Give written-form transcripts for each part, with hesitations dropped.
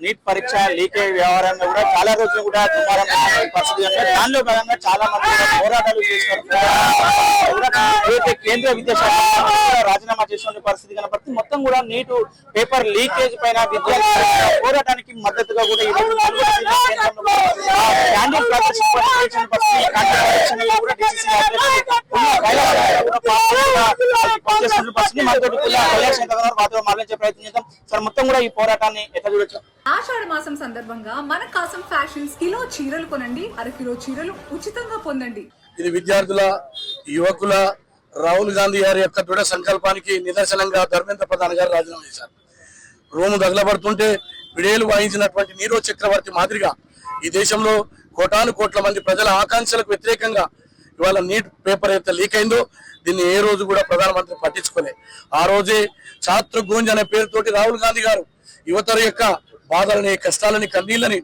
Neat పరీక్ష leakage వ్యవహారంగా కూడా చాలా రోజులు కూడా దుమారం పరిస్థితి కనుక దానిలో భాగంగా చాలా మంది పోరాటాలు చేస్తున్నారు. ఏదైతే కేంద్ర విద్యాశాఖ రాజీనామా చేసిన పరిస్థితి కనపడుతుంది. మొత్తం కూడా నీటు పేపర్ లీకేజ్ పైన విద్యార్థుల పోరాటానికి మద్దతుగా కూడా ప్రయత్నం చేద్దాం సార్. మొత్తం కూడా ఈ పోరాటాన్ని ఎట్లా చూడొచ్చు? ఆషాఢ మాసం సందర్భంగా మన కాసం ఫ్యాషన్స్ కిలో చీరలు కొనండి, అరకిలో చీరలు ఉచితంగా పొందండి. ఇది విద్యార్థుల యువకుల రాహుల్ గాంధీ గారి యొక్క దృఢ సంకల్పానికి నిదర్శనంగా ధర్మేంద్ర ప్రధాన్ గారు రాజీనామా చేశారు. రోము దగలబడుతుంటే విడేలు వాయించినటువంటి నీరో చక్రవర్తి మాదిరిగా ఈ దేశంలో కోటాను కోట్ల మంది ప్రజల ఆకాంక్షలకు వ్యతిరేకంగా ఇవాళ నీట్ పేపర్ అయితే లీక్ అయిందో దీన్ని ఏ రోజు కూడా ప్రధానమంత్రి పట్టించుకోలే. ఆ రోజే ఛాత్ర గూంజ్ అనే పేరుతోటి రాహుల్ గాంధీ గారు యువతర యొక్క బాధలని, కష్టాలని, కన్నీళ్ళని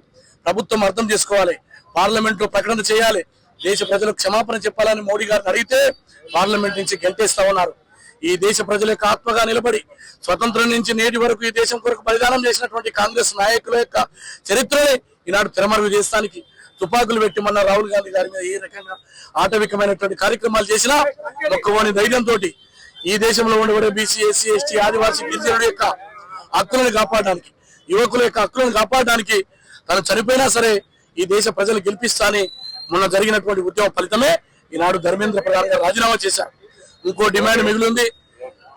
ప్రభుత్వం అర్థం చేసుకోవాలి, పార్లమెంట్ లో ప్రకటన చేయాలి, దేశ ప్రజలకు క్షమాపణ చెప్పాలని మోడీ గారిని అడిగితే పార్లమెంట్ నుంచి గెంటేస్తా ఉన్నారు. ఈ దేశ ప్రజల యొక్క ఆత్మగా నిలబడి స్వతంత్రం నుంచి నేటి వరకు ఈ దేశం కొరకు బలిదానం చేసినటువంటి కాంగ్రెస్ నాయకుల యొక్క చరిత్రని ఈనాడు తెరమరుగు చేస్తానికి తుపాకులు పెట్టి మొన్న రాహుల్ గాంధీ గారి మీద ఏ రకంగా ఆటవికమైనటువంటి కార్యక్రమాలు చేసినా మొక్కవోని ధైర్యంతో ఈ దేశంలో ఉండబడే బీసీ, ఎస్సీ, ఎస్టీ, ఆదివాసీ, గిరిజనుల యొక్క హక్కులను కాపాడడానికి, యువకుల యొక్క హక్కులను కాపాడడానికి తను చనిపోయినా సరే ఈ దేశ ప్రజలు గెలిపిస్తాని మొన్న జరిగినటువంటి ఉద్యమ ఫలితమే ఈనాడు ధర్మేంద్ర ప్రధాన్ గారు రాజీనామా చేశారు. ఇంకో డిమాండ్ మిగిలింది.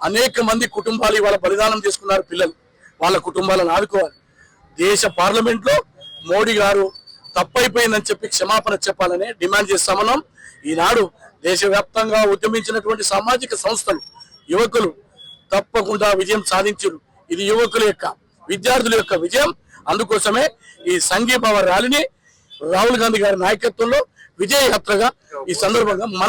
అనేక మంది కుటుంబాలు ఇవాళ బలిదానం చేసుకున్నారు. పిల్లలు వాళ్ళ కుటుంబాలను ఆదుకోవాలి. దేశ పార్లమెంట్ లో మోడీ గారు తప్పైపోయిందని చెప్పి క్షమాపణ చెప్పాలని డిమాండ్ చేస్తామన్నాం. ఈనాడు దేశవ్యాప్తంగా ఉద్యమించినటువంటి సామాజిక సంస్థలు, యువకులు తప్పకుండా విజయం సాధించారు. ఇది యువకుల యొక్క, విద్యార్థుల యొక్క విజయం. అందుకోసమే ఈ సంఘీభావ ర్యాలీని రాహుల్ గాంధీ గారి నాయకత్వంలో విజయ యాత్రగా ఈ సందర్భంగా మన